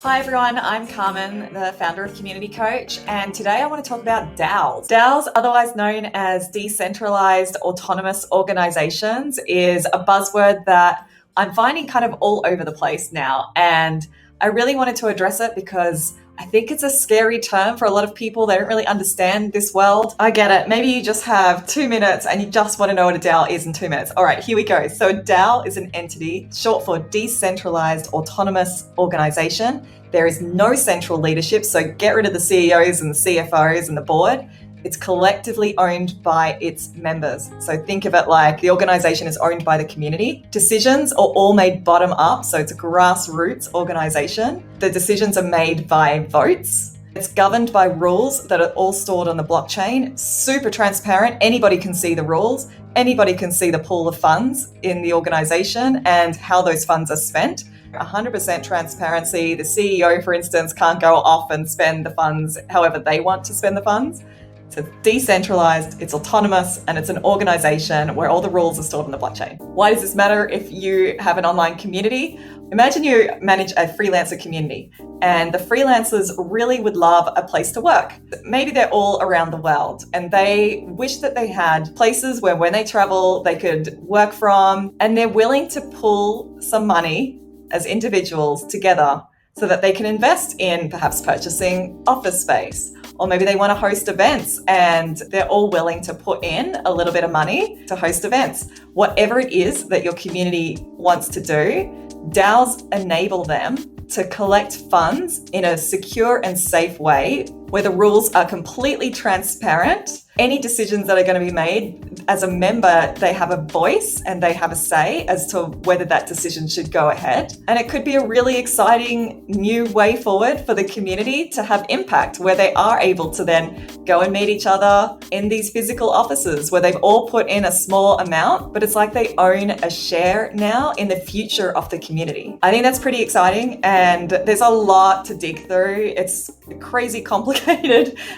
Hi everyone, I'm Carmen, the founder of Community Coach, and today I want to talk about DAOs. DAOs, otherwise known as decentralized autonomous organizations, is a buzzword that I'm finding kind of all over the place now. And I really wanted to address it because I think it's a scary term for a lot of people. They don't really understand this world. I get it. Maybe you just have 2 minutes and you just want to know what a DAO is in 2 minutes. All right, here we go. So a DAO is an entity, short for decentralized autonomous organization. There is no central leadership, so get rid of the CEOs and the CFOs and the board. It's collectively owned by its members. So think of it like the organization is owned by the community. Decisions are all made bottom up, so it's a grassroots organization. The decisions are made by votes. It's governed by rules that are all stored on the blockchain, super transparent. Anybody can see the rules. Anybody can see the pool of funds in the organization and how those funds are spent. 100% transparency. The CEO, for instance, can't go off and spend the funds however they want to spend the funds. So it's decentralized, it's autonomous, and it's an organization where all the rules are stored on the blockchain. Why does this matter if you have an online community? Imagine you manage a freelancer community and the freelancers really would love a place to work. Maybe they're all around the world and they wish that they had places where when they travel, they could work from, and they're willing to pull some money as individuals together so that they can invest in perhaps purchasing office space, or maybe they want to host events and they're all willing to put in a little bit of money to host events. Whatever it is that your community wants to do, DAOs enable them to collect funds in a secure and safe way where the rules are completely transparent. Any decisions that are going to be made as a member, they have a voice and they have a say as to whether that decision should go ahead. And it could be a really exciting new way forward for the community to have impact, where they are able to then go and meet each other in these physical offices where they've all put in a small amount, but it's like they own a share now in the future of the community. I think that's pretty exciting, and there's a lot to dig through. It's crazy complicated.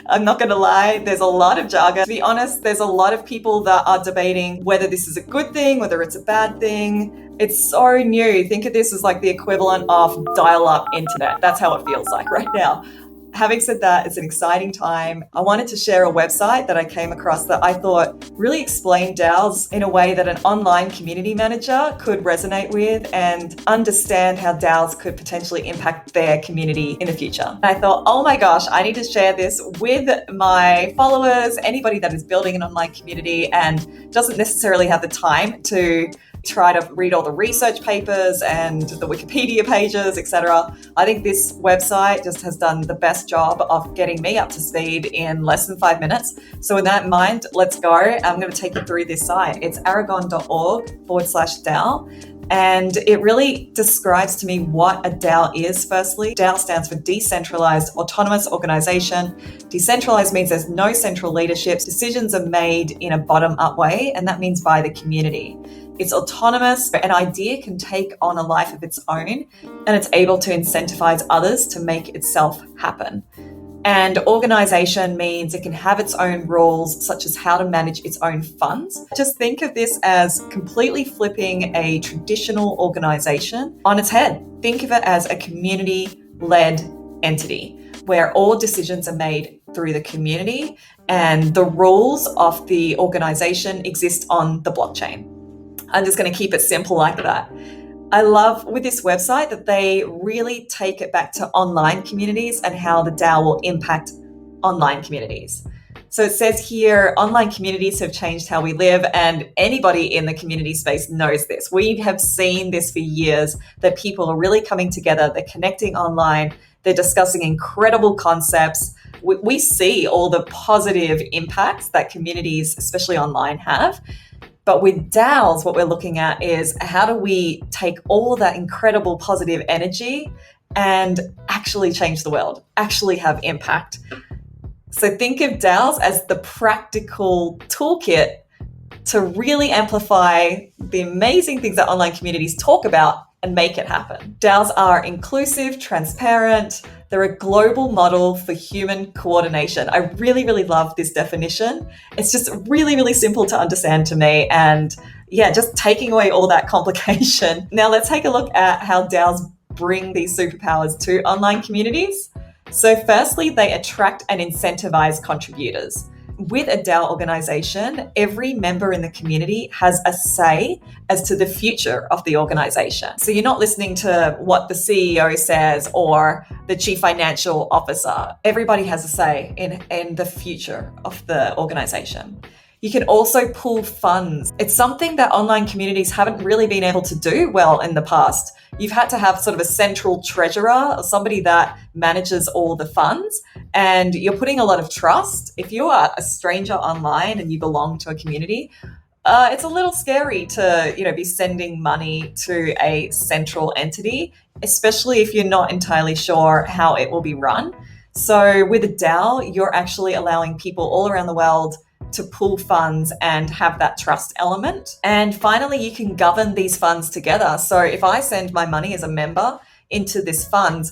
I'm not going to lie. There's a lot of jargon. To be honest, there's a lot of people that are debating whether this is a good thing, whether it's a bad thing. It's so new. Think of this as like the equivalent of dial-up internet. That's how it feels like right now. Having said that, it's an exciting time. I wanted to share a website that I came across that I thought really explained DAOs in a way that an online community manager could resonate with and understand how DAOs could potentially impact their community in the future. And I thought, oh my gosh, I need to share this with my followers, anybody that is building an online community and doesn't necessarily have the time to try to read all the research papers and the Wikipedia pages, etc. I think this website just has done the best job of getting me up to speed in less than 5 minutes. So with that in mind, let's go. I'm going to take you through this site. It's aragon.org/DAO. And it really describes to me what a DAO is. Firstly, DAO stands for Decentralized Autonomous Organization. Decentralized means there's no central leadership. Decisions are made in a bottom-up way, and that means by the community. It's autonomous. An idea can take on a life of its own, and it's able to incentivize others to make itself happen. And organization means it can have its own rules, such as how to manage its own funds. Just think of this as completely flipping a traditional organization on its head. Think of it as a community-led entity where all decisions are made through the community and the rules of the organization exist on the blockchain. I'm just going to keep it simple like that. I love with this website that they really take it back to online communities and how the DAO will impact online communities. So it says here, online communities have changed how we live, and anybody in the community space knows this. We have seen this for years, that people are really coming together, they're connecting online, they're discussing incredible concepts. We see all the positive impacts that communities, especially online, have. But with DAOs, what we're looking at is how do we take all that incredible positive energy and actually change the world, actually have impact. So think of DAOs as the practical toolkit to really amplify the amazing things that online communities talk about and make it happen. DAOs are inclusive, transparent. They're a global model for human coordination. I really, really love this definition. It's just really, really simple to understand to me. And yeah, just taking away all that complication. Now let's take a look at how DAOs bring these superpowers to online communities? So firstly, they attract and incentivize contributors. With a DAO organization, every member in the community has a say as to the future of the organization. So you're not listening to what the CEO says or the chief financial officer. Everybody has a say in the future of the organization. You can also pool funds. It's something that online communities haven't really been able to do well in the past. You've had to have sort of a central treasurer or somebody that manages all the funds, and you're putting a lot of trust. If you are a stranger online and you belong to a community, it's a little scary to, be sending money to a central entity, especially if you're not entirely sure how it will be run. So with a DAO, you're actually allowing people all around the world to pool funds and have that trust element. And finally, you can govern these funds together. So if I send my money as a member into this fund,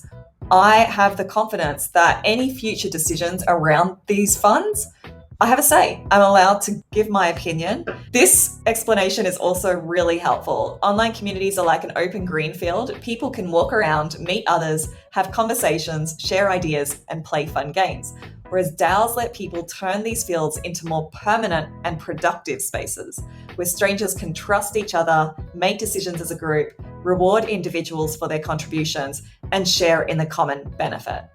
I have the confidence that any future decisions around these funds, I have a say. I'm allowed to give my opinion. This explanation is also really helpful. Online communities are like an open green field. People can walk around, meet others, have conversations, share ideas, and play fun games. Whereas DAOs let people turn these fields into more permanent and productive spaces where strangers can trust each other, make decisions as a group, reward individuals for their contributions, and share in the common benefit.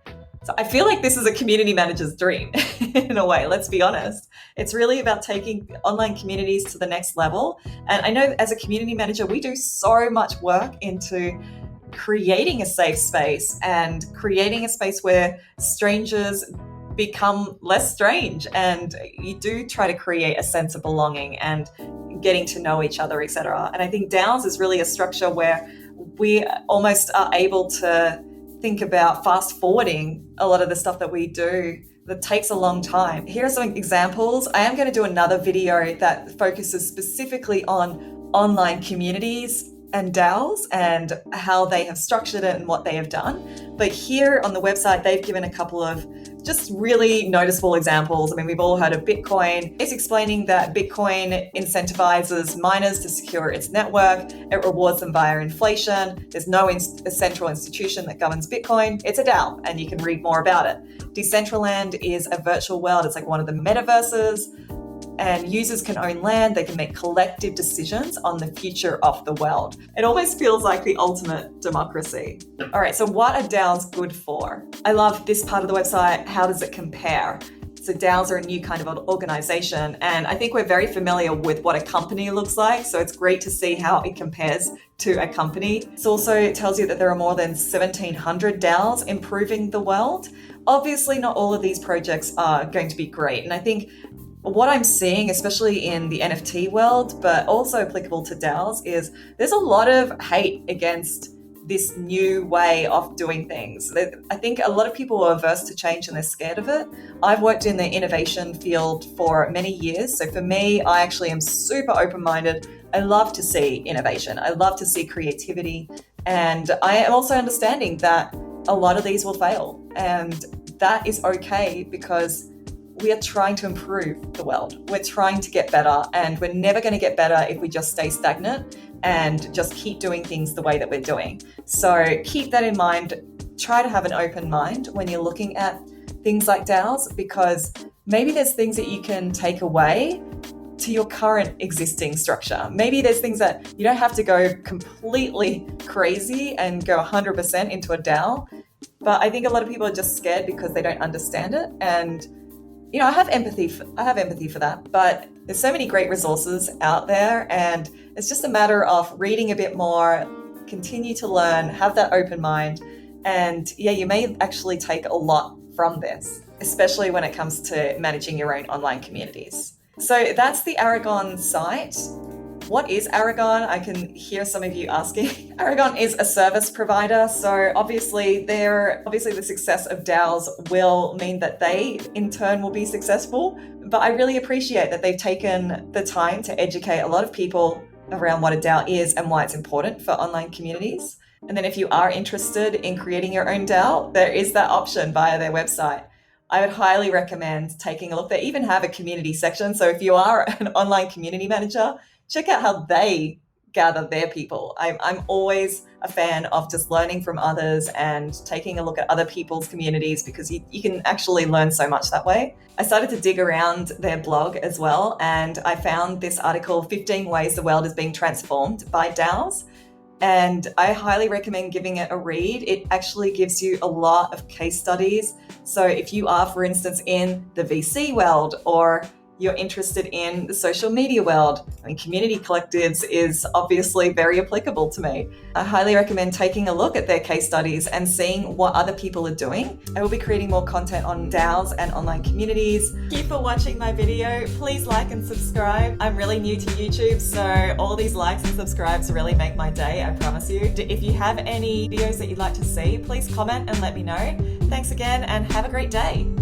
So I feel like this is a community manager's dream in a way, let's be honest. It's really about taking online communities to the next level. And I know as a community manager, we do so much work into creating a safe space and creating a space where strangers become less strange, and you do try to create a sense of belonging and getting to know each other, etc. And I think DAOs is really a structure where we almost are able to think about fast forwarding a lot of the stuff that we do that takes a long time. Here are some examples. I am going to do another video that focuses specifically on online communities and DAOs and how they have structured it and what they have done. But here on the website, they've given a couple of just really noticeable examples. I mean, we've all heard of Bitcoin. It's explaining that Bitcoin incentivizes miners to secure its network. It rewards them via inflation. There's no central institution that governs Bitcoin. It's a DAO, and you can read more about it. Decentraland is a virtual world. It's like one of the metaverses. And users can own land, they can make collective decisions on the future of the world. It almost feels like the ultimate democracy. All right, so what are DAOs good for? I love this part of the website. How does it compare? So DAOs are a new kind of organization, and I think we're very familiar with what a company looks like. So it's great to see how it compares to a company. It also tells you that there are more than 1,700 DAOs improving the world. Obviously, not all of these projects are going to be great. And I think what I'm seeing, especially in the NFT world, but also applicable to DAOs, is there's a lot of hate against this new way of doing things. I think a lot of people are averse to change and they're scared of it. I've worked in the innovation field for many years. So for me, I actually am super open-minded. I love to see innovation. I love to see creativity. And I am also understanding that a lot of these will fail. And that is okay, because we are trying to improve the world. We're trying to get better, and we're never going to get better if we just stay stagnant and just keep doing things the way that we're doing. So keep that in mind. Try to have an open mind when you're looking at things like DAOs, because maybe there's things that you can take away to your current existing structure. Maybe there's things that you don't have to go completely crazy and go 100% into a DAO. But I think a lot of people are just scared because they don't understand it. And I have empathy for that, but there's so many great resources out there, and it's just a matter of reading a bit more, continue to learn, have that open mind, and you may actually take a lot from this, especially when it comes to managing your own online communities. So that's the Aragon site. What is Aragon? I can hear some of you asking. Aragon is a service provider. So obviously the success of DAOs will mean that they in turn will be successful. But I really appreciate that they've taken the time to educate a lot of people around what a DAO is and why it's important for online communities. And then if you are interested in creating your own DAO, there is that option via their website. I would highly recommend taking a look. They even have a community section. So if you are an online community manager, check out how they gather their people. I'm always a fan of just learning from others and taking a look at other people's communities, because you can actually learn so much that way. I started to dig around their blog as well, and I found this article, 15 Ways the World is Being Transformed by DAOs. And I highly recommend giving it a read. It actually gives you a lot of case studies. So if you are, for instance, in the VC world, or you're interested in the social media world, I mean, community collectives is obviously very applicable to me. I highly recommend taking a look at their case studies and seeing what other people are doing. I will be creating more content on DAOs and online communities. Thank you for watching my video. Please like and subscribe. I'm really new to YouTube, so all these likes and subscribes really make my day, I promise you. If you have any videos that you'd like to see, please comment and let me know. Thanks again, and have a great day.